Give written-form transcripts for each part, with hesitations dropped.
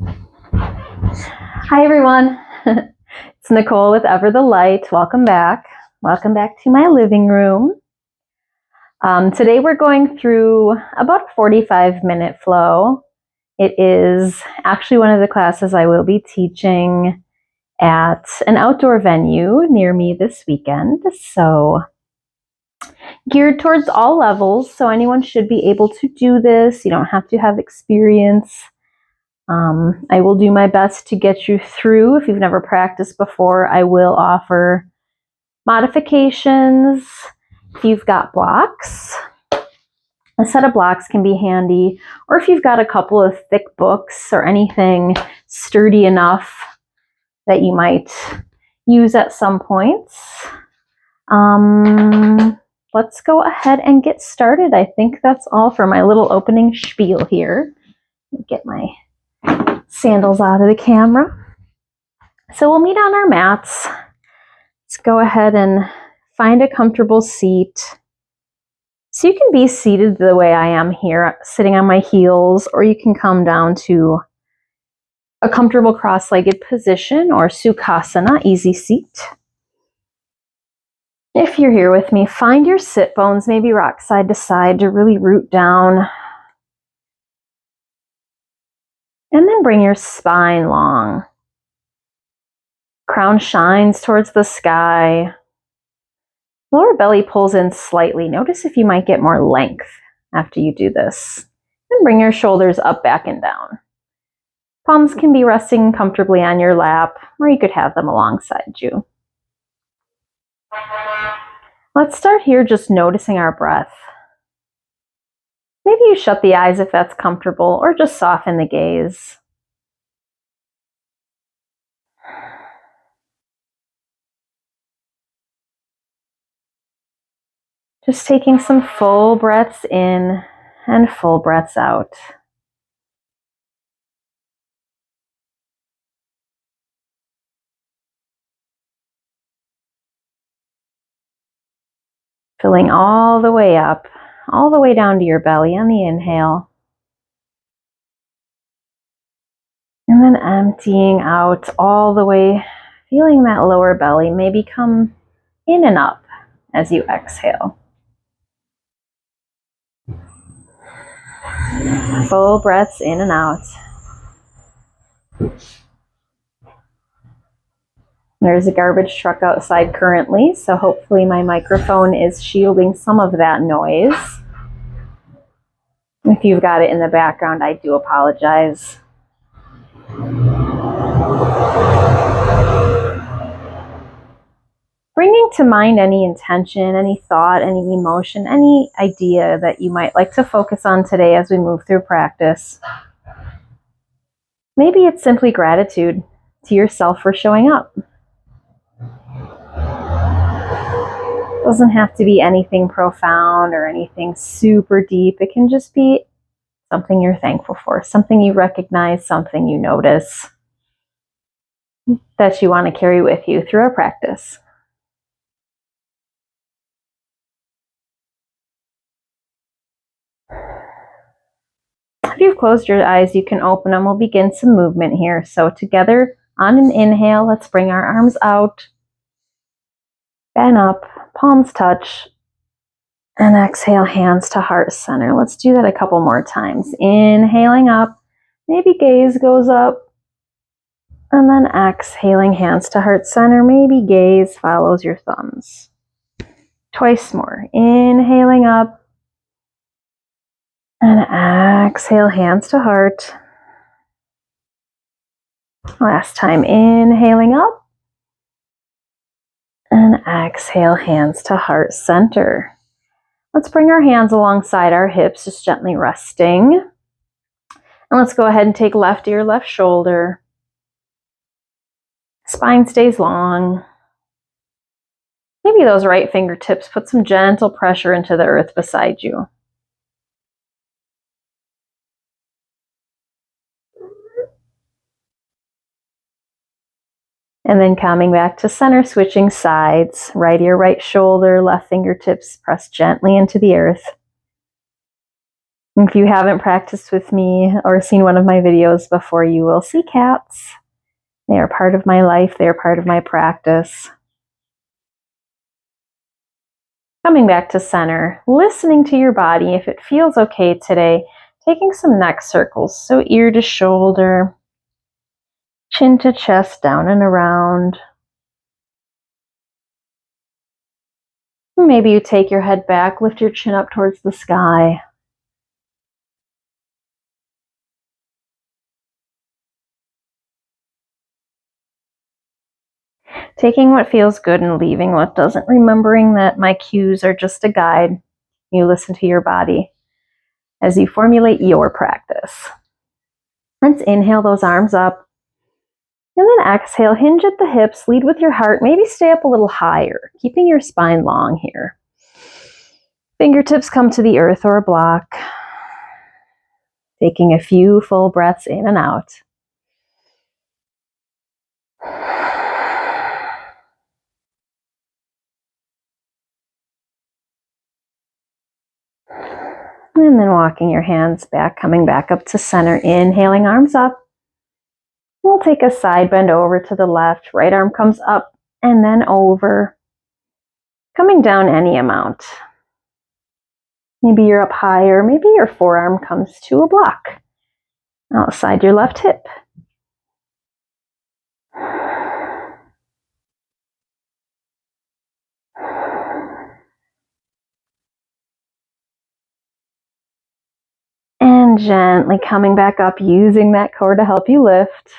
Hi everyone, it's Nicole with Ever the Light. Welcome back. Welcome back to my living room. Today we're going through about a 45-minute flow. It is actually one of the classes I will be teaching at an outdoor venue near me this weekend. So geared towards all levels, so anyone should be able to do this. You don't have to have experience. I will do my best to get you through. If you've never practiced before, I will offer modifications. If you've got blocks, a set of blocks can be handy, or if you've got a couple of thick books or anything sturdy enough that you might use at some points. Let's go ahead and get started. I think that's all for my little opening spiel here. Get my sandals out of the camera. So we'll meet on our mats. Let's go ahead and find a comfortable seat. So you can be seated the way I am here, sitting on my heels, or you can come down to a comfortable cross-legged position or Vrksasana, easy seat. If you're here with me, find your sit bones, maybe rock side to side to really root down. And then bring your spine long. Crown shines towards the sky. Lower belly pulls in slightly. Notice if you might get more length after you do this. And bring your shoulders up, back, and down. Palms can be resting comfortably on your lap, or you could have them alongside you. Let's start here just noticing our breath. Maybe you shut the eyes if that's comfortable, or just soften the gaze. Just taking some full breaths in and full breaths out. Filling all the way up, all the way down to your belly on the inhale. And then emptying out all the way, feeling that lower belly maybe come in and up as you exhale. Full breaths in and out. There's a garbage truck outside currently, so hopefully my microphone is shielding some of that noise. If you've got it in the background, I do apologize. Bringing to mind any intention, any thought, any emotion, any idea that you might like to focus on today as we move through practice. Maybe it's simply gratitude to yourself for showing up. It doesn't have to be anything profound or anything super deep. It can just be something you're thankful for, something you recognize, something you notice that you want to carry with you through our practice. If you've closed your eyes, you can open them. We'll begin some movement here. So together on an inhale, let's bring our arms out, bend up, palms touch, and exhale, hands to heart center. Let's do that a couple more times. Inhaling up, maybe gaze goes up, and then exhaling, hands to heart center, maybe gaze follows your thumbs. Twice more. Inhaling up, and exhale, hands to heart. Last time, inhaling up, and exhale, hands to heart center. Let's bring our hands alongside our hips, just gently resting. And let's go ahead and take left ear, left shoulder. Spine stays long. Maybe those right fingertips put some gentle pressure into the earth beside you. And then coming back to center, switching sides. Right ear, right shoulder, left fingertips press gently into the earth. If you haven't practiced with me or seen one of my videos before, you will see cats. They are part of my life. They are part of my practice. Coming back to center, listening to your body. If it feels okay today, taking some neck circles. So ear to shoulder, chin to chest, down and around. Maybe you take your head back, lift your chin up towards the sky. Taking what feels good and leaving what doesn't, remembering that my cues are just a guide. You listen to your body as you formulate your practice. Let's inhale those arms up. And then exhale, hinge at the hips, lead with your heart, maybe stay up a little higher, keeping your spine long here. Fingertips come to the earth or a block. Taking a few full breaths in and out. And then walking your hands back, coming back up to center, inhaling arms up. We'll take a side bend over to the left, right arm comes up and then over. Coming down any amount. Maybe you're up higher, maybe your forearm comes to a block. Outside your left hip. And gently coming back up, using that core to help you lift.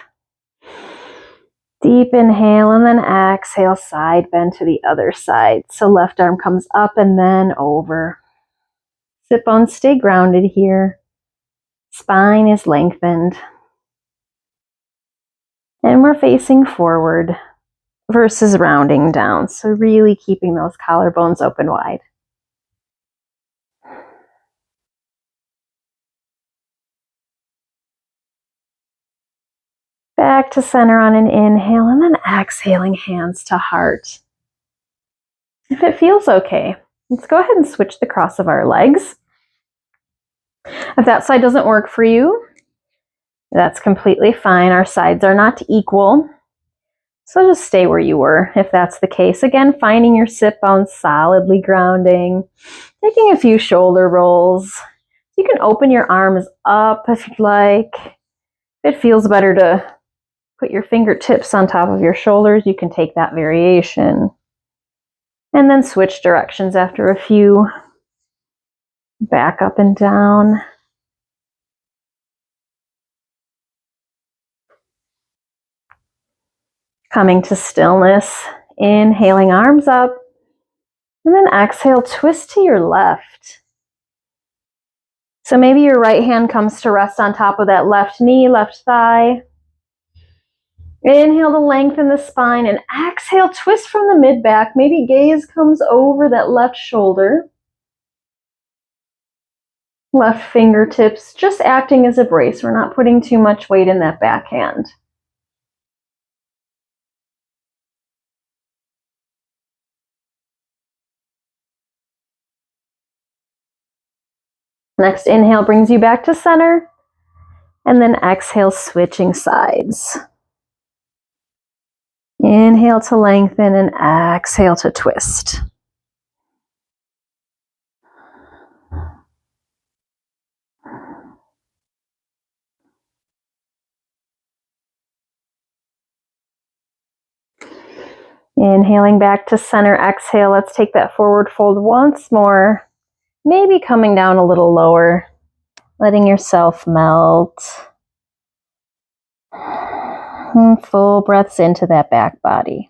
Deep inhale and then exhale, side bend to the other side. So left arm comes up and then over. Sit bones stay grounded here. Spine is lengthened. And we're facing forward versus rounding down. So really keeping those collarbones open wide. Back to center on an inhale and then exhaling, hands to heart. If it feels okay, let's go ahead and switch the cross of our legs. If that side doesn't work for you, that's completely fine. Our sides are not equal. So just stay where you were if that's the case. Again, finding your sit bones solidly grounding, taking a few shoulder rolls. You can open your arms up if you'd like. If it feels better to put your fingertips on top of your shoulders, you can take that variation. And then switch directions after a few. Back up and down. Coming to stillness, inhaling arms up, and then exhale, twist to your left. So maybe your right hand comes to rest on top of that left knee, left thigh. Inhale to lengthen the spine and exhale, twist from the mid-back. Maybe gaze comes over that left shoulder. Left fingertips just acting as a brace. We're not putting too much weight in that back hand. Next inhale brings you back to center. And then exhale, switching sides. Inhale to lengthen and exhale to twist. Inhaling back to center, exhale. Let's take that forward fold once more. Maybe coming down a little lower, letting yourself melt. And full breaths into that back body.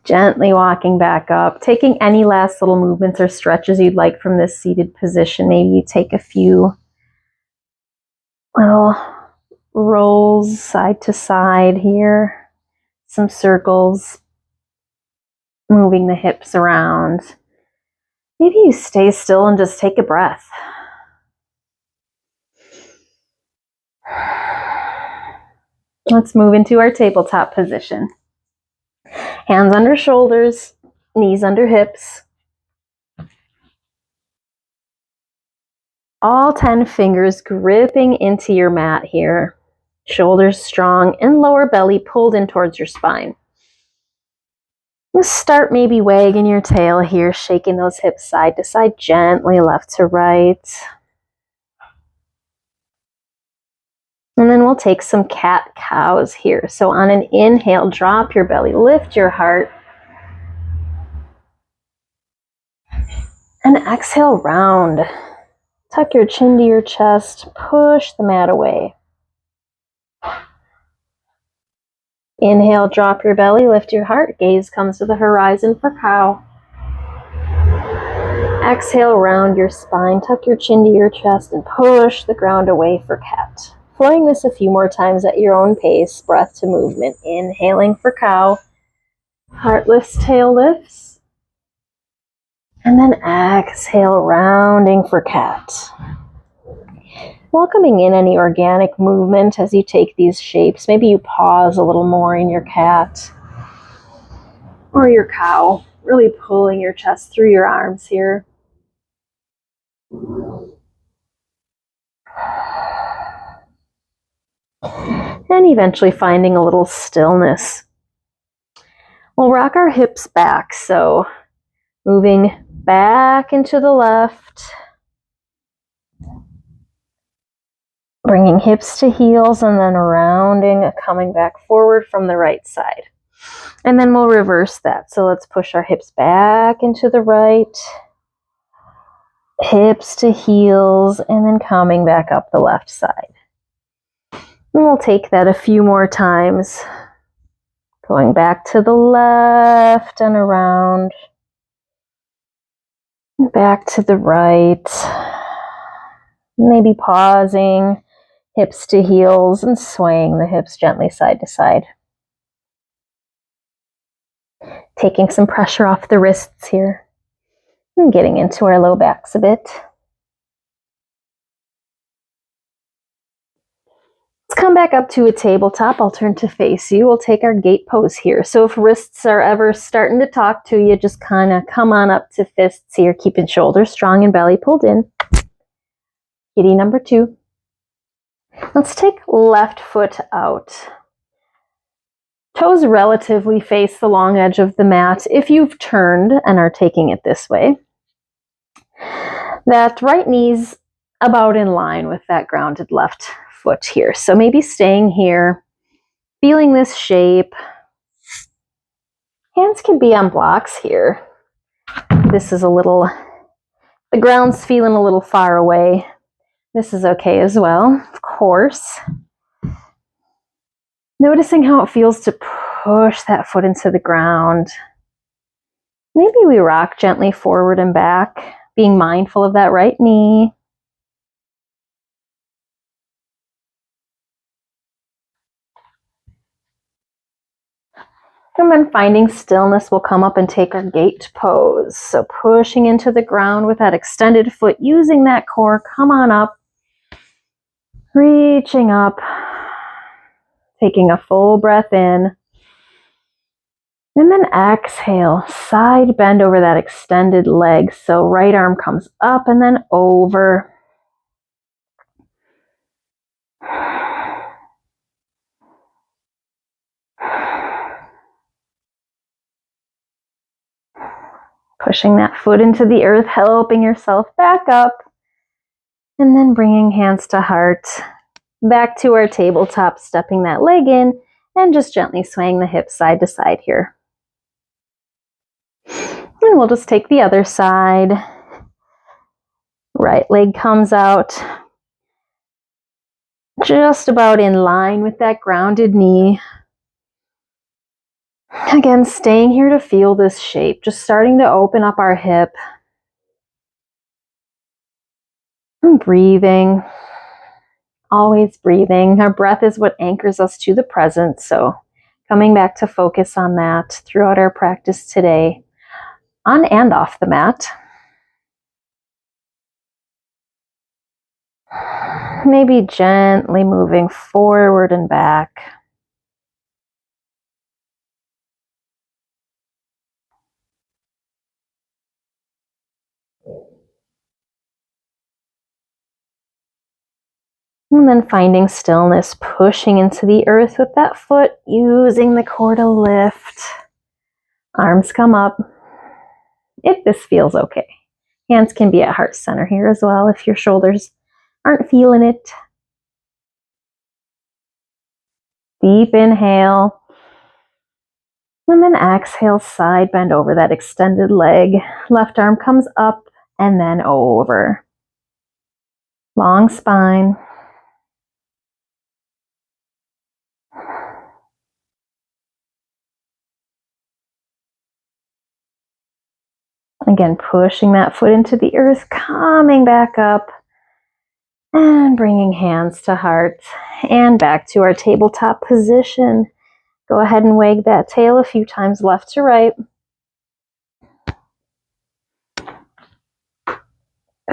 Gently walking back up, taking any last little movements or stretches you'd like from this seated position. Maybe you take a few little rolls side to side here, some circles, moving the hips around. Maybe you stay still and just take a breath. Let's move into our tabletop position. Hands under shoulders, knees under hips. All 10 fingers gripping into your mat here. Shoulders strong and lower belly pulled in towards your spine. Just start maybe wagging your tail here, shaking those hips side to side, gently left to right. And then we'll take some cat-cows here. So on an inhale, drop your belly, lift your heart. And exhale, round. Tuck your chin to your chest, push the mat away. Inhale, drop your belly, lift your heart, gaze comes to the horizon for cow. Exhale, round your spine, tuck your chin to your chest, and push the ground away for cat. Flowing this a few more times at your own pace, breath to movement. Inhaling for cow, heart lifts, tail lifts. And then exhale, rounding for cat. Welcoming in any organic movement as you take these shapes. Maybe you pause a little more in your cat or your cow, really pulling your chest through your arms here. And eventually finding a little stillness. We'll rock our hips back, so moving back into the left. Bringing hips to heels and then rounding, coming back forward from the right side. And then we'll reverse that. So let's push our hips back into the right. Hips to heels and then coming back up the left side. And we'll take that a few more times. Going back to the left and around. Back to the right. Maybe pausing. Hips to heels and swaying the hips gently side to side. Taking some pressure off the wrists here. And getting into our low backs a bit. Let's come back up to a tabletop. I'll turn to face you. We'll take our gate pose here. So if wrists are ever starting to talk to you, just kind of come on up to fists here, keeping shoulders strong and belly pulled in. Kitty number 2. Let's take left foot out. Toes relatively face the long edge of the mat if you've turned and are taking it this way. That right knee's about in line with that grounded left foot here. So maybe staying here, feeling this shape. Hands can be on blocks here. This is the ground's feeling a little far away. This is okay as well, of course. Noticing how it feels to push that foot into the ground. Maybe we rock gently forward and back, being mindful of that right knee. And then finding stillness, we'll come up and take our gate pose. So pushing into the ground with that extended foot, using that core, come on up. Reaching up, taking a full breath in. And then exhale, side bend over that extended leg. So right arm comes up and then over. Pushing that foot into the earth, helping yourself back up. And then bringing hands to heart. Back to our tabletop, stepping that leg in and just gently swaying the hips side to side here. And we'll just take the other side. Right leg comes out. Just about in line with that grounded knee. Again, staying here to feel this shape. Just starting to open up our hip. And breathing. Always breathing. Our breath is what anchors us to the present. So coming back to focus on that throughout our practice today. On and off the mat. Maybe gently moving forward and back. And then finding stillness, pushing into the earth with that foot, using the core to lift. Arms come up, if this feels okay. Hands can be at heart center here as well if your shoulders aren't feeling it. Deep inhale. And then exhale, side bend over that extended leg. Left arm comes up and then over. Long spine. Again, pushing that foot into the earth, coming back up and bringing hands to heart and back to our tabletop position. Go ahead and wag that tail a few times left to right.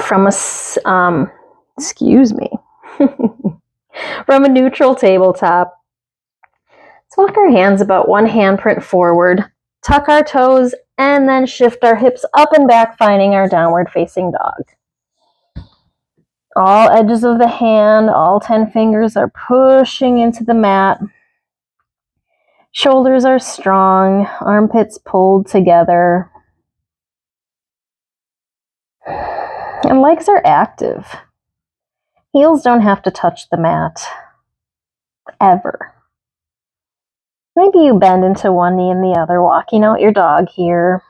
From a, excuse me, from a neutral tabletop, let's walk our hands about one handprint forward, tuck our toes, and then shift our hips up and back, finding our downward facing dog. All edges of the hand, all 10 fingers are pushing into the mat. Shoulders are strong, armpits pulled together. And legs are active. Heels don't have to touch the mat, ever. Maybe you bend into one knee and the other, walking out your dog here.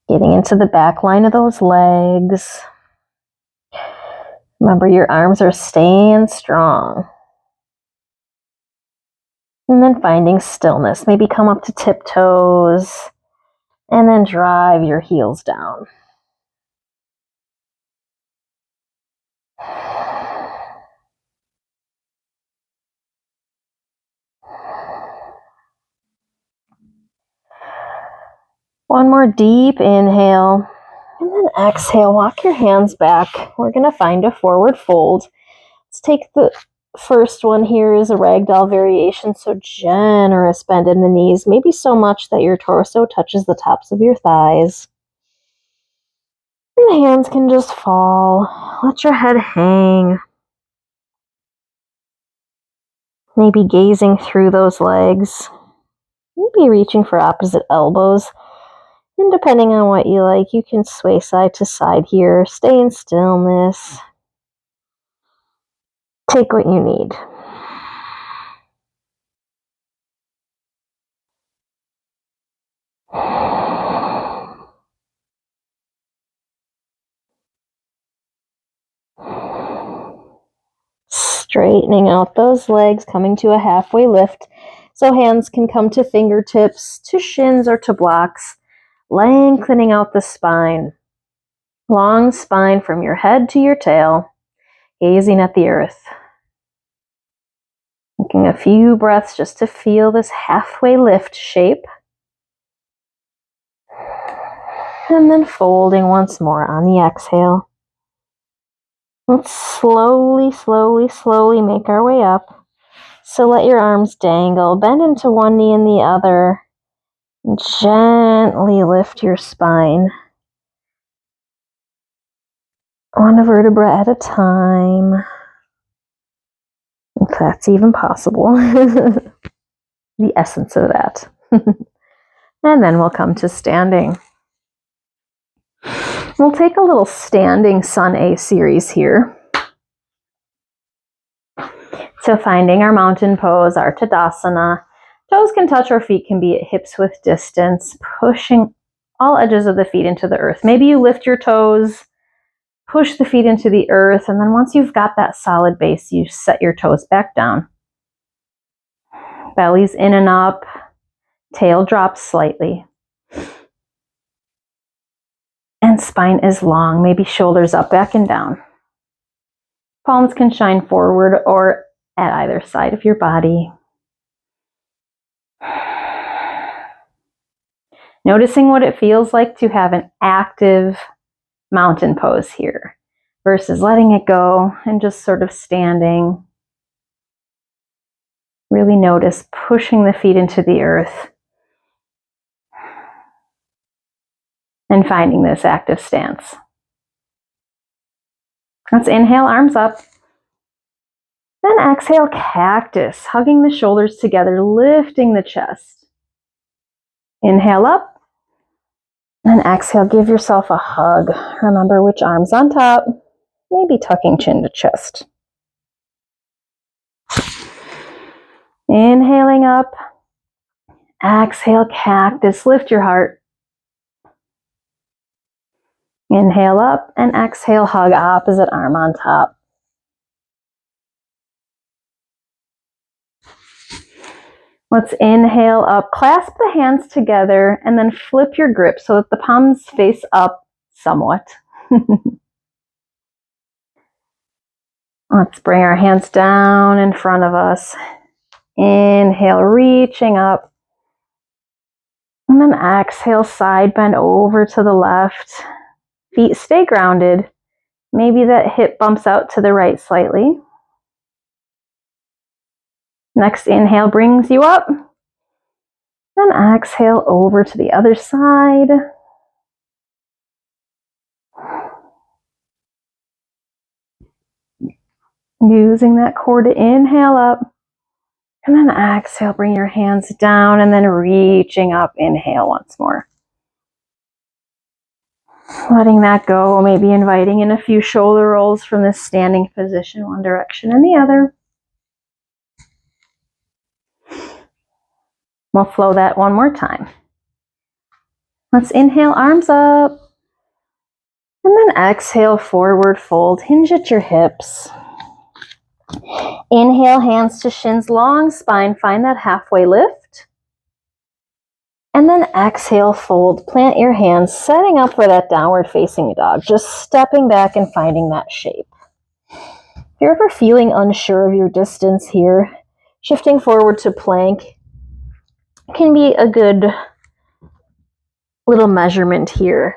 Getting into the back line of those legs. Remember, your arms are staying strong. And then finding stillness. Maybe come up to tiptoes and then drive your heels down. One more deep inhale. And then exhale, walk your hands back. We're going to find a forward fold. Let's take the first one here is a ragdoll variation, so generous bend in the knees, maybe so much that your torso touches the tops of your thighs. And the hands can just fall. Let your head hang. Maybe gazing through those legs. Maybe reaching for opposite elbows. And depending on what you like, you can sway side to side here. Stay in stillness. Take what you need. Straightening out those legs, coming to a halfway lift. So hands can come to fingertips, to shins, or to blocks. Lengthening out the spine. Long spine from your head to your tail. Gazing at the earth. Taking a few breaths just to feel this halfway lift shape. And then folding once more on the exhale. Let's slowly, slowly, slowly make our way up. So let your arms dangle. Bend into one knee and the other. And gently lift your spine. One vertebra at a time. If that's even possible. The essence of that. And then we'll come to standing. We'll take a little standing Sun A series here. So finding our mountain pose, our Tadasana. Toes can touch or feet can be at hips width distance, pushing all edges of the feet into the earth. Maybe you lift your toes, push the feet into the earth, and then once you've got that solid base, you set your toes back down. Belly's in and up, tail drops slightly. And spine is long, maybe shoulders up, back and down. Palms can shine forward or at either side of your body. Noticing what it feels like to have an active mountain pose here versus letting it go and just sort of standing. Really notice pushing the feet into the earth and finding this active stance. Let's inhale, arms up. Then exhale, cactus, hugging the shoulders together, lifting the chest. Inhale up. And exhale, give yourself a hug. Remember which arm's on top, maybe tucking chin to chest. Inhaling up. Exhale, cactus, lift your heart. Inhale up and exhale, hug opposite arm on top. Let's inhale up, clasp the hands together, and then flip your grip so that the palms face up somewhat. Let's bring our hands down in front of us. Inhale, reaching up. And then exhale, side bend over to the left. Feet stay grounded. Maybe that hip bumps out to the right slightly. Next inhale brings you up. Then exhale over to the other side. Using that core to inhale up. And then exhale, bring your hands down and then reaching up. Inhale once more. Letting that go, maybe inviting in a few shoulder rolls from this standing position, one direction and the other. We'll flow that one more time. Let's inhale, arms up. And then exhale, forward fold. Hinge at your hips. Inhale, hands to shins, long spine. Find that halfway lift. And then exhale, fold. Plant your hands, setting up for that downward facing dog. Just stepping back and finding that shape. If you're ever feeling unsure of your distance here, shifting forward to plank can be a good little measurement here.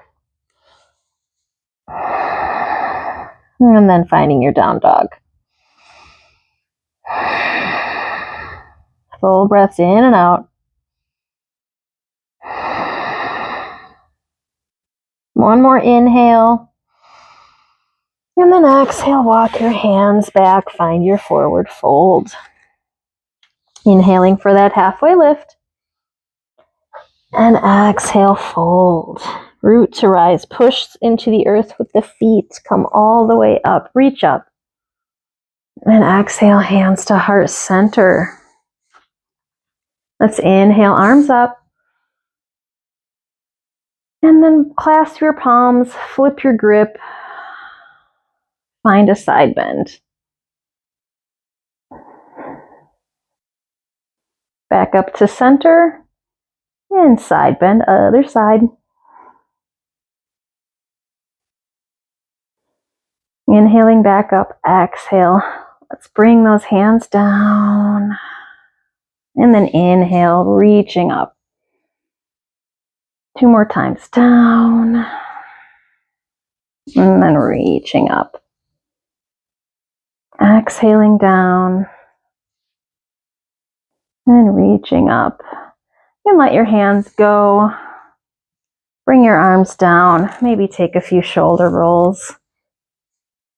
And then finding your down dog. Full breaths in and out. One more inhale. And then exhale, walk your hands back, find your forward fold. Inhaling for that halfway lift. And exhale, fold. Root to rise, push into the earth with the feet, come all the way up, reach up. And exhale, hands to heart center. Let's inhale, arms up. And then clasp your palms, flip your grip, find a side bend. Back up to center, and side bend, other side. Inhaling back up, exhale. Let's bring those hands down. And then inhale, reaching up. 2 more times, down. And then reaching up. Exhaling down. And reaching up. And let your hands go. Bring your arms down. Maybe take a few shoulder rolls.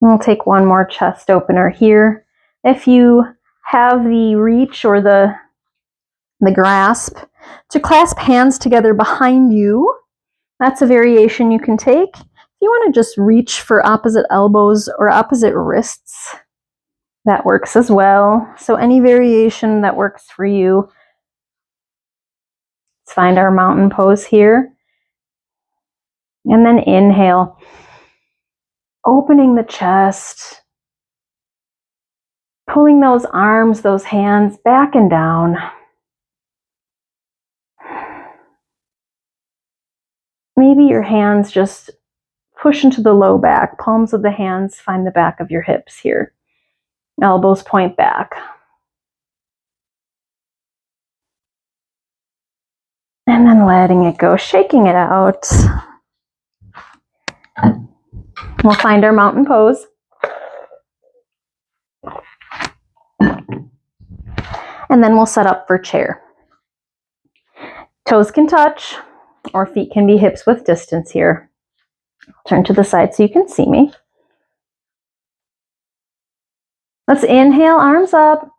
And we'll take one more chest opener here. If you have the reach or the grasp to clasp hands together behind you, that's a variation you can take. If you want to just reach for opposite elbows or opposite wrists, that works as well. So any variation that works for you. Let's find our mountain pose here. And then inhale, opening the chest, pulling those arms, those hands back and down. Maybe your hands just push into the low back. Palms of the hands find the back of your hips here. Elbows point back. And then letting it go, shaking it out. We'll find our mountain pose. And then we'll set up for chair. Toes can touch, or feet can be hips width distance here. Turn to the side so you can see me. Let's inhale, arms up.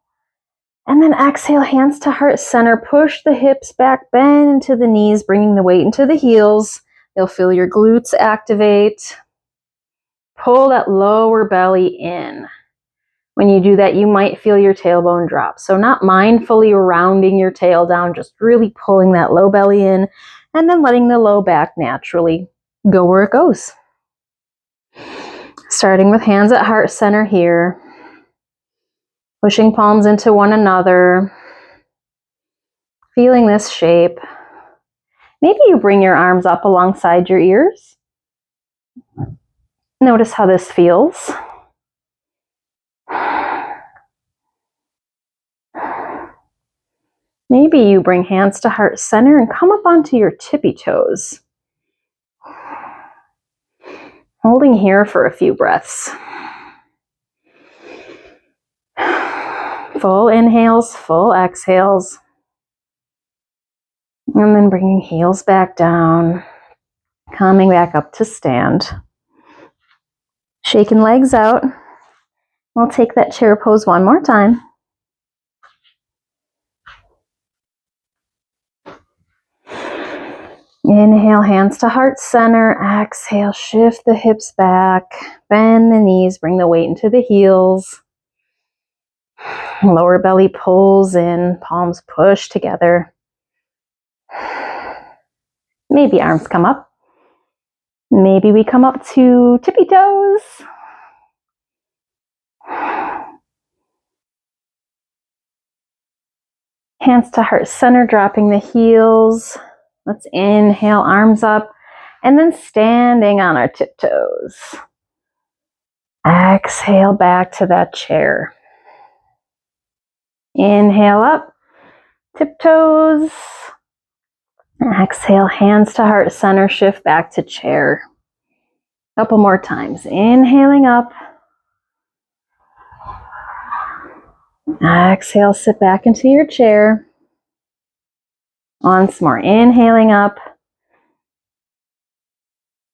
And then exhale, hands to heart center. Push the hips back, bend into the knees, bringing the weight into the heels. You'll feel your glutes activate. Pull that lower belly in. When you do that, you might feel your tailbone drop. So not mindfully rounding your tail down, just really pulling that low belly in and then letting the low back naturally go where it goes. Starting with hands at heart center here. Pushing palms into one another. Feeling this shape. Maybe you bring your arms up alongside your ears. Notice how this feels. Maybe you bring hands to heart center and come up onto your tippy toes. Holding here for a few breaths. Full inhales, full exhales. And then bringing heels back down. Coming back up to stand. Shaking legs out. We'll take that chair pose one more time. Inhale, hands to heart center. Exhale, shift the hips back. Bend the knees, bring the weight into the heels. Lower belly pulls in, palms push together. Maybe arms come up. Maybe we come up to tippy toes. Hands to heart center, dropping the heels. Let's inhale, arms up, and then standing on our tiptoes. Exhale back to that chair. Inhale up, tiptoes. Exhale, hands to heart center, shift back to chair. Couple more times. Inhaling up. Exhale, sit back into your chair. Once more, inhaling up.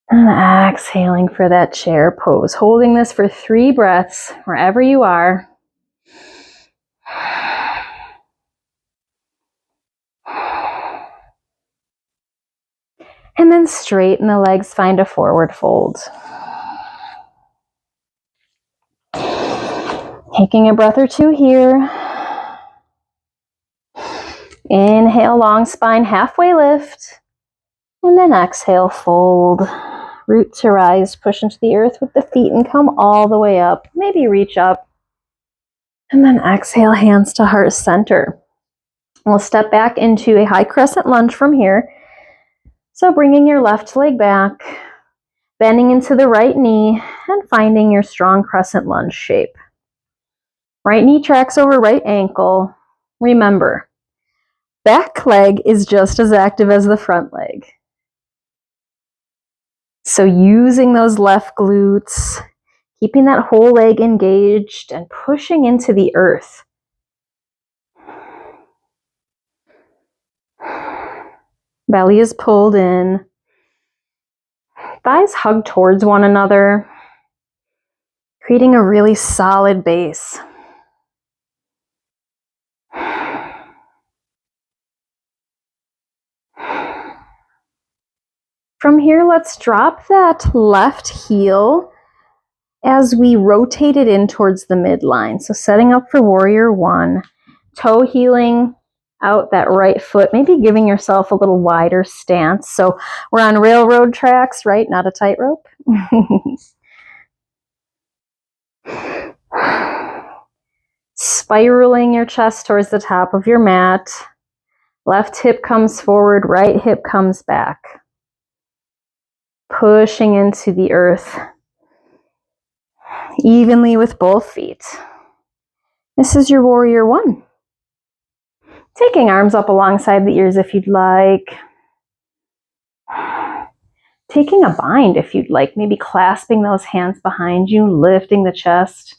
And exhaling for that chair pose. Holding this for 3 breaths, wherever you are. And then straighten the legs, find a forward fold. Taking a breath or two here. Inhale, long spine, halfway lift. And then exhale, fold. Root to rise, push into the earth with the feet and come all the way up. Maybe reach up. And then exhale, hands to heart center. We'll step back into a high crescent lunge from here. So bringing your left leg back, bending into the right knee, and finding your strong crescent lunge shape. Right knee tracks over right ankle. Remember, back leg is just as active as the front leg. So using those left glutes, keeping that whole leg engaged and pushing into the earth. Belly is pulled in. Thighs hug towards one another, creating a really solid base. From here, let's drop that left heel as we rotate it in towards the midline. So setting up for warrior 1, toe heeling out that right foot, maybe giving yourself a little wider stance. So we're on railroad tracks, right? Not a tightrope. Spiraling your chest towards the top of your mat. Left hip comes forward, right hip comes back. Pushing into the earth evenly with both feet. This is your warrior 1. Taking arms up alongside the ears if you'd like. taking a bind if you'd like, maybe clasping those hands behind you, lifting the chest.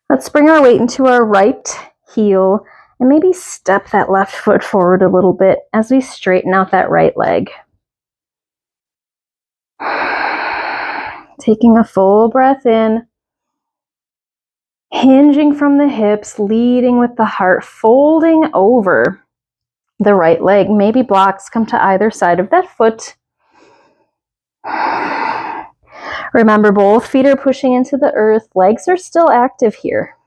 Let's bring our weight into our right heel and maybe step that left foot forward a little bit as we straighten out that right leg. Taking a full breath in, hinging from the hips, leading with the heart, folding over the right leg. Maybe blocks come to either side of that foot. Remember, both feet are pushing into the earth. Legs are still active here.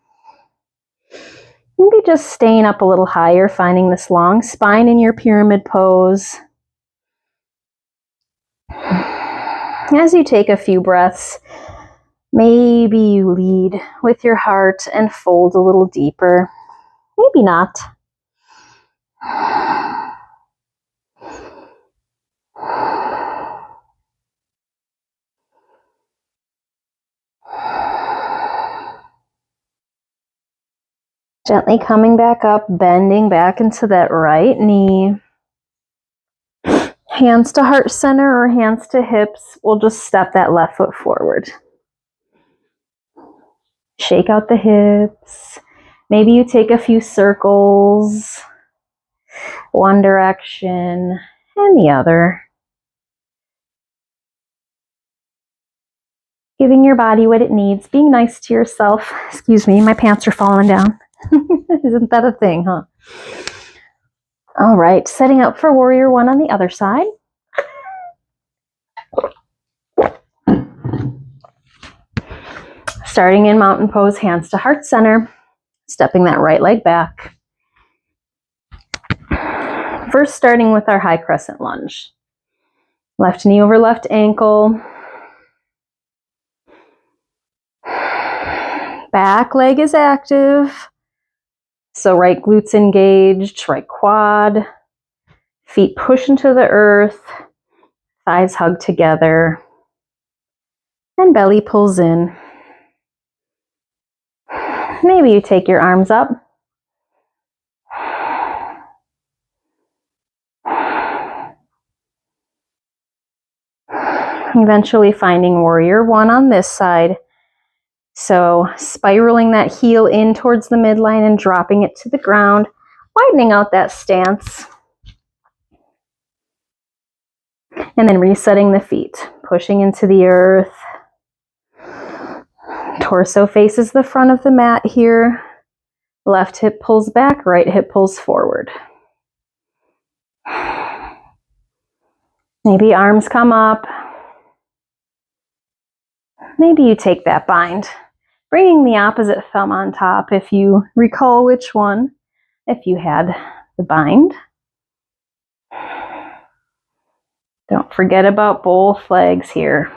Maybe just staying up a little higher, finding this long spine in your pyramid pose. As you take a few breaths, maybe you lead with your heart and fold a little deeper. Maybe not. Gently coming back up, bending back into that right knee. Hands to heart center or hands to hips. We'll just step that left foot forward. Shake out the hips. Maybe you take a few circles, one direction and the other. Giving your body what it needs, being nice to yourself. Excuse me, my pants are falling down. Isn't that a thing, huh? All right, setting up for warrior one on the other side. Starting in mountain pose, hands to heart center, stepping that right leg back. First, starting with our high crescent lunge. Left knee over left ankle. Back leg is active. So right glutes engaged, right quad. Feet push into the earth. Thighs hug together. And belly pulls in. Maybe you take your arms up. Eventually finding warrior one on this side. So spiraling that heel in towards the midline and dropping it to the ground, widening out that stance. And then resetting the feet, pushing into the earth. Torso faces the front of the mat here. Left hip pulls back, right hip pulls forward. Maybe arms come up. Maybe you take that bind, bringing the opposite thumb on top if you recall which one, if you had the bind. Don't forget about both legs here.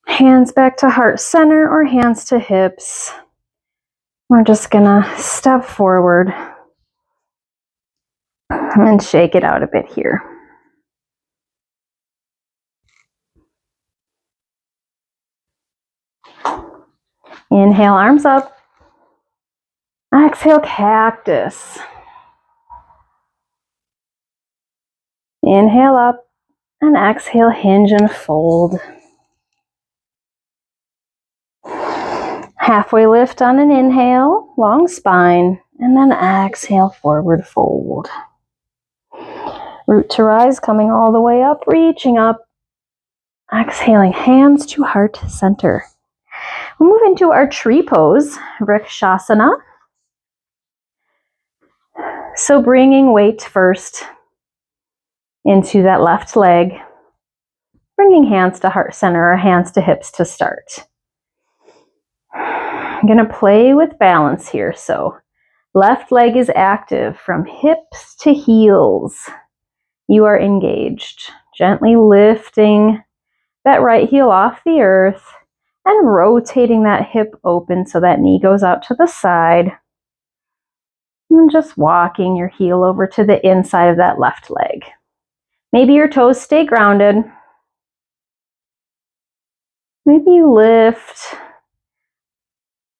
Hands back to heart center or hands to hips. We're just gonna step forward and shake it out a bit here. Inhale, arms up. Exhale, cactus. Inhale up and exhale, hinge and fold. Halfway lift on an inhale, long spine, and then exhale, forward fold. Root to rise, coming all the way up, reaching up. Exhaling, hands to heart center. We'll move into our tree pose, Vrksasana. So bringing weight first into that left leg. Bringing hands to heart center or hands to hips to start. I'm going to play with balance here. So left leg is active from hips to heels. You are engaged. Gently lifting that right heel off the earth and rotating that hip open so that knee goes out to the side. And just walking your heel over to the inside of that left leg. Maybe your toes stay grounded. Maybe you lift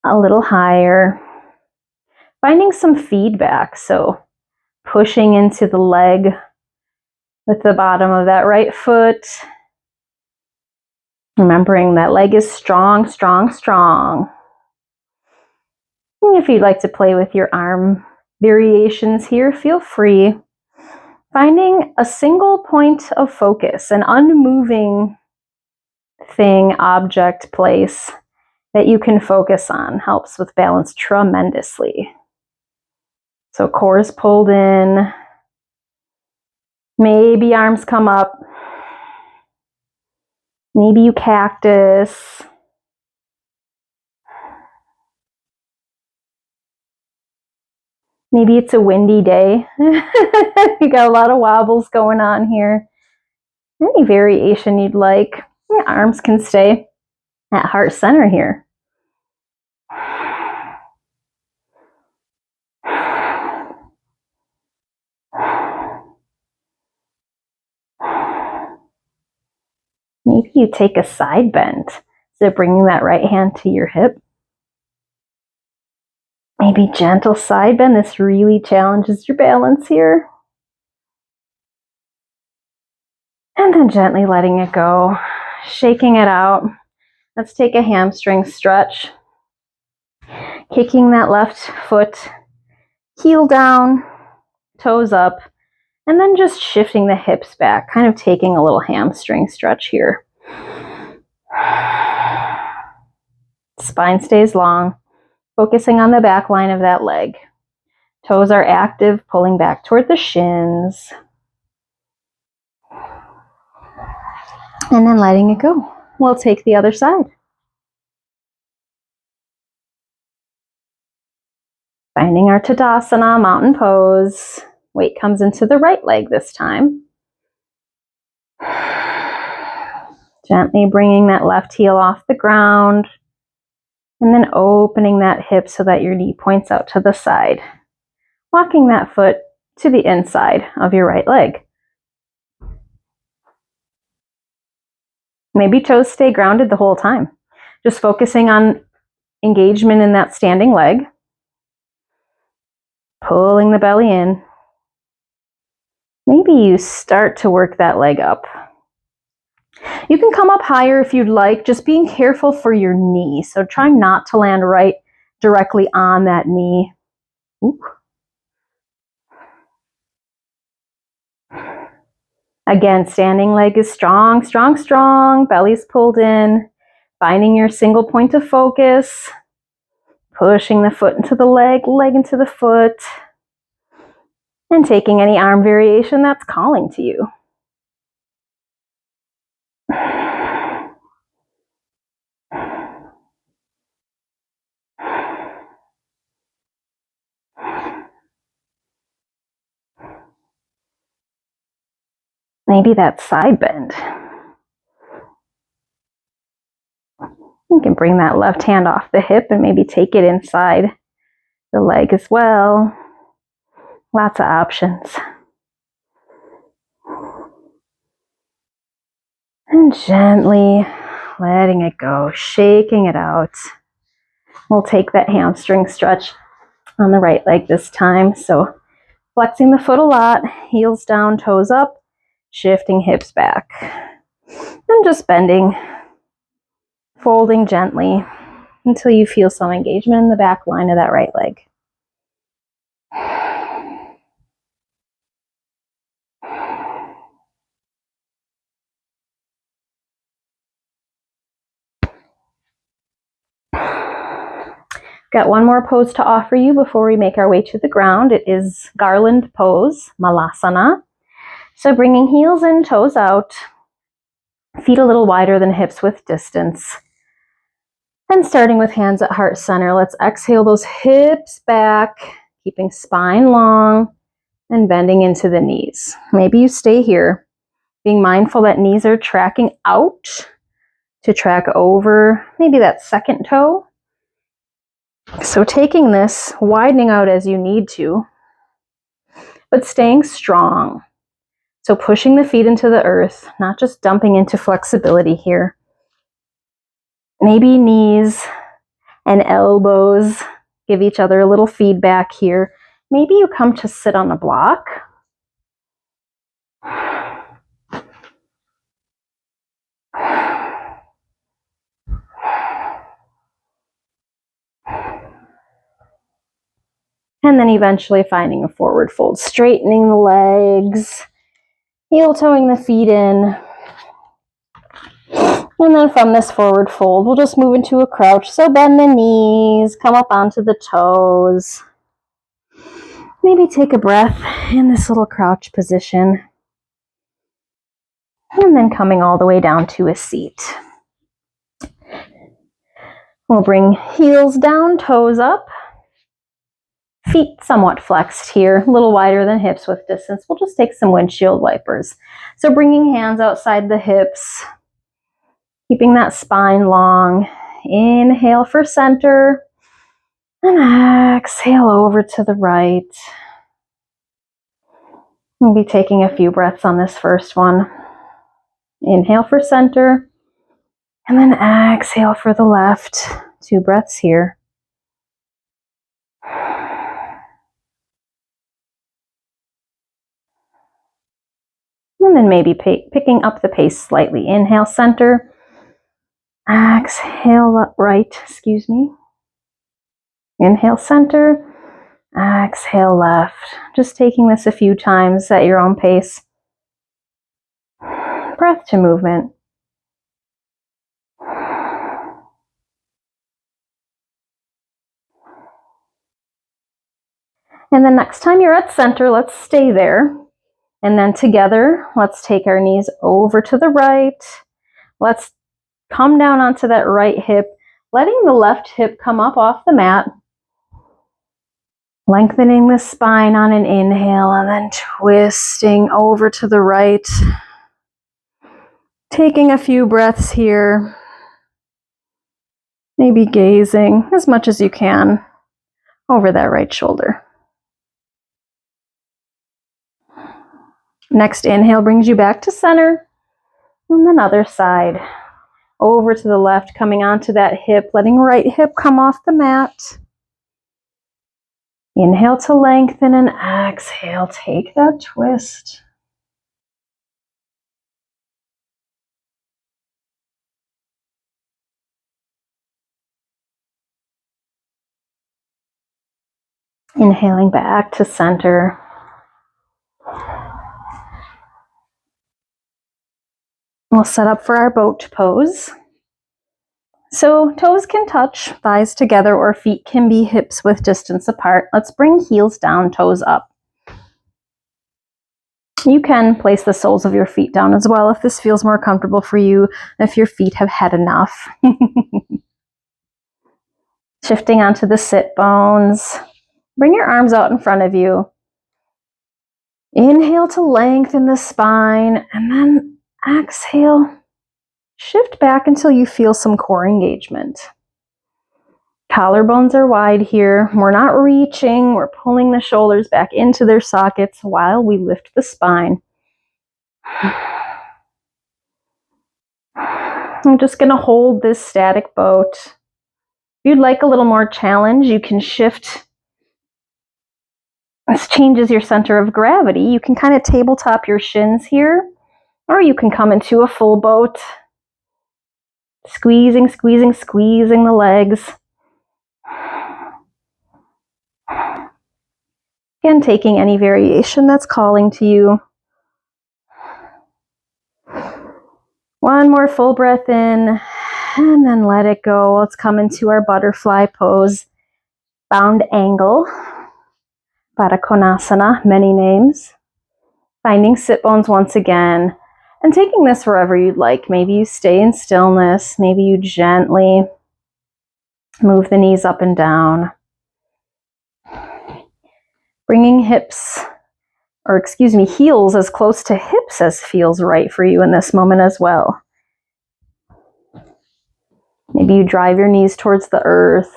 a little higher. Finding some feedback, so pushing into the leg with the bottom of that right foot. Remembering that leg is strong, strong, strong. And if you'd like to play with your arm variations here, feel free. Finding a single point of focus, an unmoving thing, object, place that you can focus on helps with balance tremendously. So core is pulled in. Maybe arms come up. Maybe you cactus. Maybe it's a windy day. You got a lot of wobbles going on here. Any variation you'd like. Your arms can stay at heart center here. Maybe you take a side bend, so bringing that right hand to your hip. Maybe gentle side bend. This really challenges your balance here. And then gently letting it go, shaking it out. Let's take a hamstring stretch. Kicking that left foot, heel down, toes up, and then just shifting the hips back, kind of taking a little hamstring stretch here. Spine stays long, focusing on the back line of that leg. Toes are active, pulling back toward the shins. And then letting it go. We'll take the other side. Finding our Tadasana, mountain pose. Weight comes into the right leg this time. Gently bringing that left heel off the ground. And then opening that hip so that your knee points out to the side. Walking that foot to the inside of your right leg. Maybe toes stay grounded the whole time. Just focusing on engagement in that standing leg. Pulling the belly in. Maybe you start to work that leg up. You can come up higher if you'd like, just being careful for your knee. So trying not to land right directly on that knee. Ooh. Again, standing leg is strong, strong, strong. Belly's pulled in. Finding your single point of focus. Pushing the foot into the leg, leg into the foot. And taking any arm variation that's calling to you. Maybe that side bend. You can bring that left hand off the hip and maybe take it inside the leg as well. Lots of options. And gently letting it go, shaking it out. We'll take that hamstring stretch on the right leg this time. So flexing the foot a lot, heels down, toes up, shifting hips back. And just bending, folding gently until you feel some engagement in the back line of that right leg. Got one more pose to offer you before we make our way to the ground. It is garland pose, malasana. So bringing heels in, toes out, feet a little wider than hips width distance. And starting with hands at heart center, let's exhale those hips back, keeping spine long and bending into the knees. Maybe you stay here, being mindful that knees are tracking out to track over maybe that second toe. So taking this, widening out as you need to, but staying strong. So pushing the feet into the earth, not just dumping into flexibility here. Maybe knees and elbows give each other a little feedback here. Maybe you come to sit on a block. And then eventually finding a forward fold, straightening the legs, heel toeing the feet in. And then from this forward fold, we'll just move into a crouch. So bend the knees, come up onto the toes. Maybe take a breath in this little crouch position. And then coming all the way down to a seat. We'll bring heels down, toes up. Feet somewhat flexed here, a little wider than hips with distance. We'll just take some windshield wipers. So bringing hands outside the hips, keeping that spine long. Inhale for center, and exhale over to the right. We'll be taking a few breaths on this first one. Inhale for center, and then exhale for the left. 2 breaths here. And then maybe picking up the pace slightly. Inhale, center. Exhale, right, Inhale, center. Exhale, left. Just taking this a few times at your own pace. Breath to movement. And then next time you're at center, let's stay there. And then together, let's take our knees over to the right. Let's come down onto that right hip, letting the left hip come up off the mat. Lengthening the spine on an inhale and then twisting over to the right. Taking a few breaths here. Maybe gazing as much as you can over that right shoulder. Next inhale brings you back to center. And then other side. Over to the left, coming onto that hip, letting right hip come off the mat. Inhale to lengthen and exhale, take that twist. Inhaling back to center. We'll set up for our boat pose. So toes can touch, thighs together, or feet can be hips with distance apart. Let's bring heels down, toes up. You can place the soles of your feet down as well if this feels more comfortable for you, if your feet have had enough. Shifting onto the sit bones. Bring your arms out in front of you. Inhale to lengthen the spine, and then exhale. Shift back until you feel some core engagement. Collarbones are wide here. We're not reaching. We're pulling the shoulders back into their sockets while we lift the spine. I'm just going to hold this static boat. If you'd like a little more challenge, you can shift. This changes your center of gravity. You can kind of tabletop your shins here, or you can come into a full boat. Squeezing, squeezing, squeezing the legs. Again, taking any variation that's calling to you. One more full breath in, and then let it go. Let's come into our butterfly pose. Bound angle. Vrksasana, many names. Finding sit bones once again. And taking this wherever you'd like. Maybe you stay in stillness. Maybe you gently move the knees up and down. Bringing heels as close to hips as feels right for you in this moment as well. Maybe you drive your knees towards the earth.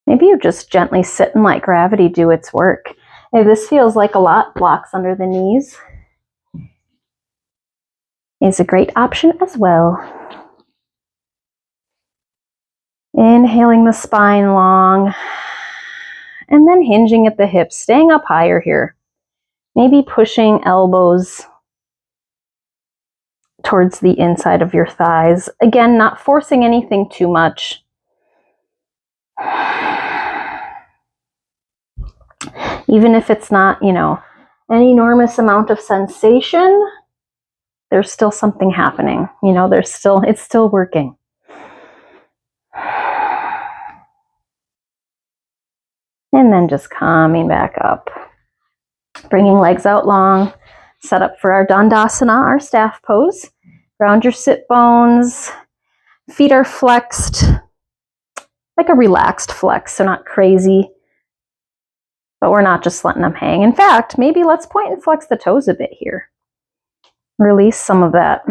Maybe you just gently sit and let gravity do its work. If this feels like a lot, blocks under the knees is a great option as well. Inhaling the spine long, and then hinging at the hips, staying up higher here. Maybe pushing elbows towards the inside of your thighs. Again, not forcing anything too much. Even if it's not, an enormous amount of sensation, there's still something happening. It's still working. And then just coming back up. Bringing legs out long. Set up for our Dandasana, our staff pose. Ground your sit bones. Feet are flexed. Like a relaxed flex, so not crazy. But we're not just letting them hang. In fact, maybe let's point and flex the toes a bit here. Release some of that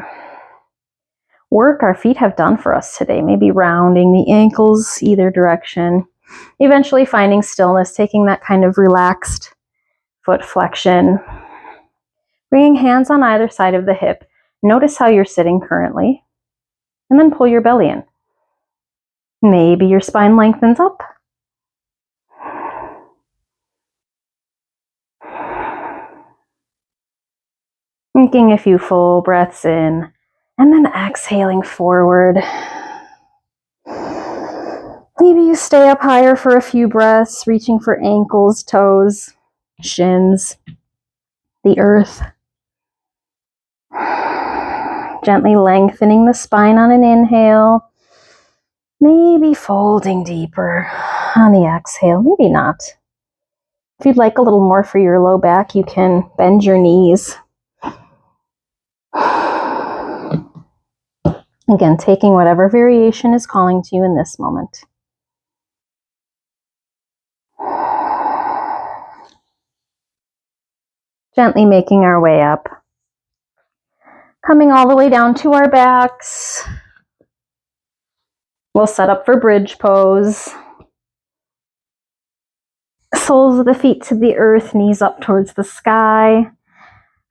work our feet have done for us today. Maybe rounding the ankles either direction. Eventually finding stillness, taking that kind of relaxed foot flexion. Bringing hands on either side of the hip. Notice how you're sitting currently. And then pull your belly in. Maybe your spine lengthens up. Taking a few full breaths in. And then exhaling forward. Maybe you stay up higher for a few breaths, reaching for ankles, toes, shins, the earth. Gently lengthening the spine on an inhale. Maybe folding deeper on the exhale, maybe not. If you'd like a little more for your low back, you can bend your knees. Again, taking whatever variation is calling to you in this moment. Gently making our way up. Coming all the way down to our backs. We'll set up for bridge pose. Soles of the feet to the earth, knees up towards the sky.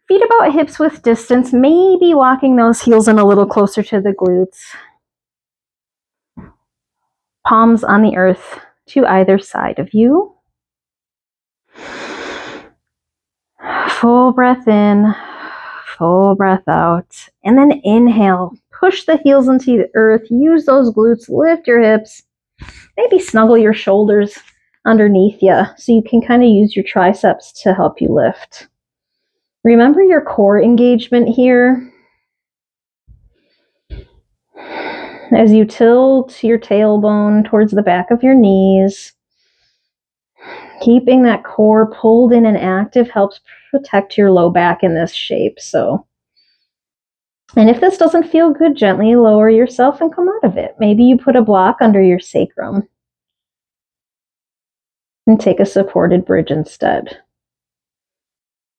Feet about hips width distance, maybe walking those heels in a little closer to the glutes. Palms on the earth to either side of you. Full breath in, full breath out. And then inhale, push the heels into the earth, use those glutes, lift your hips. Maybe snuggle your shoulders underneath you so you can kind of use your triceps to help you lift. Remember your core engagement here. As you tilt your tailbone towards the back of your knees, keeping that core pulled in and active helps protect your low back in this shape. And if this doesn't feel good, gently lower yourself and come out of it. Maybe you put a block under your sacrum and take a supported bridge instead.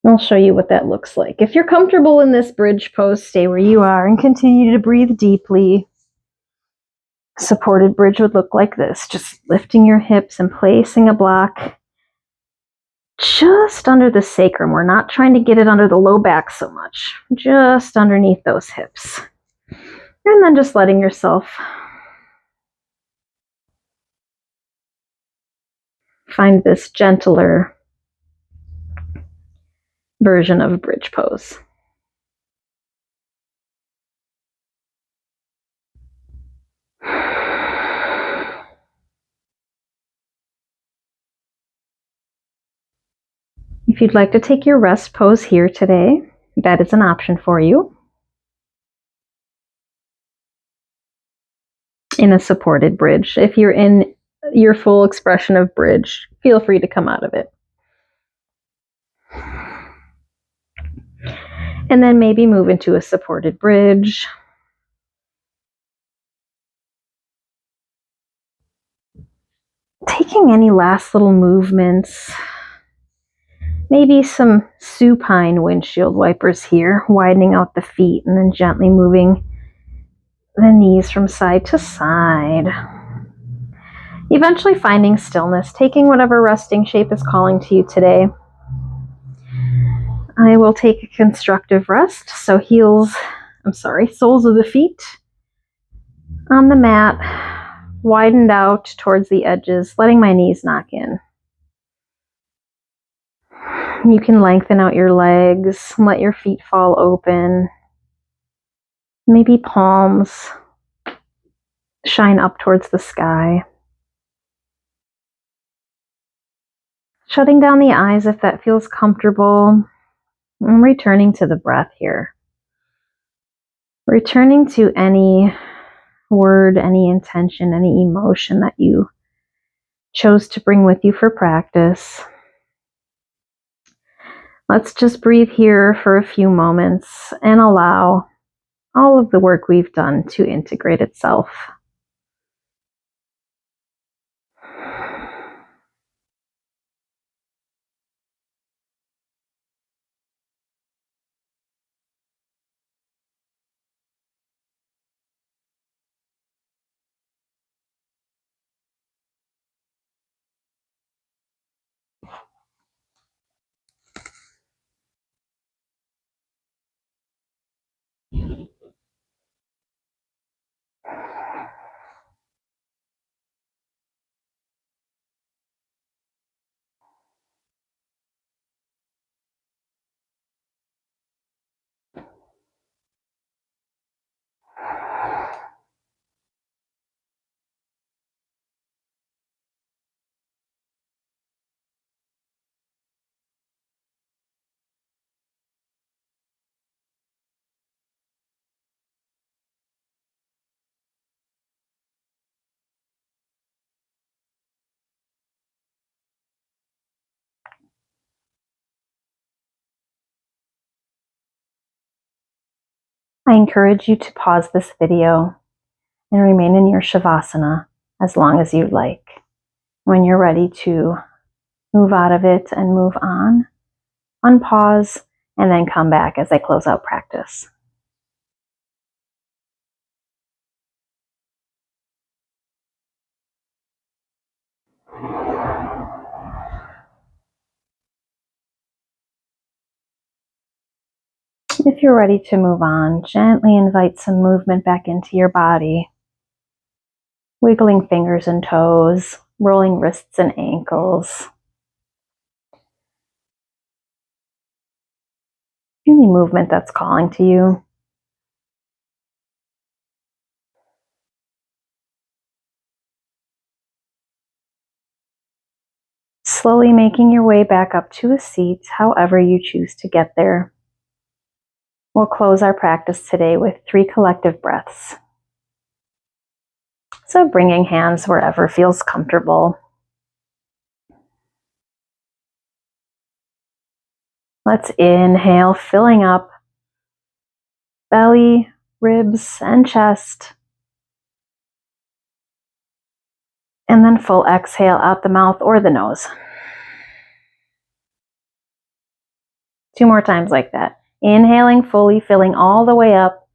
I'll show you what that looks like. If you're comfortable in this bridge pose, stay where you are and continue to breathe deeply. Supported bridge would look like this, just lifting your hips and placing a block just under the sacrum. We're not trying to get it under the low back so much, just underneath those hips. And then just letting yourself find this gentler version of a bridge pose. If you'd like to take your rest pose here today, that is an option for you. In a supported bridge. If you're in your full expression of bridge, feel free to come out of it. And then maybe move into a supported bridge. Taking any last little movements. Maybe some supine windshield wipers here, widening out the feet and then gently moving the knees from side to side. Eventually finding stillness, taking whatever resting shape is calling to you today. I will take a constructive rest, so soles of the feet on the mat, widened out towards the edges, letting my knees knock in. You can lengthen out your legs, let your feet fall open. Maybe palms shine up towards the sky. Shutting down the eyes if that feels comfortable. And returning to the breath here. Returning to any word, any intention, any emotion that you chose to bring with you for practice. Let's just breathe here for a few moments and allow all of the work we've done to integrate itself. I encourage you to pause this video and remain in your Shavasana as long as you'd like. When you're ready to move out of it and move on, unpause, and then come back as I close out practice. If you're ready to move on, gently invite some movement back into your body. Wiggling fingers and toes, rolling wrists and ankles. Any movement that's calling to you. Slowly making your way back up to a seat, however you choose to get there. We'll close our practice today with 3 collective breaths. So bringing hands wherever feels comfortable. Let's inhale, filling up belly, ribs, and chest. And then full exhale out the mouth or the nose. 2 more times like that. Inhaling fully, filling all the way up.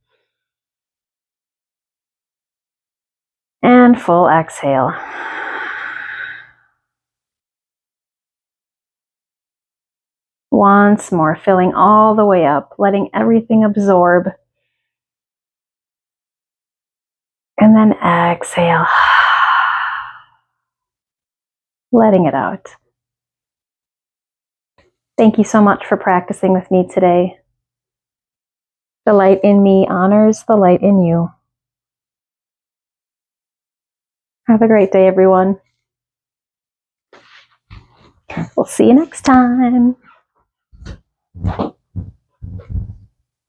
And full exhale. Once more, filling all the way up, letting everything absorb. And then exhale. Letting it out. Thank you so much for practicing with me today. The light in me honors the light in you. Have a great day, everyone. We'll see you next time.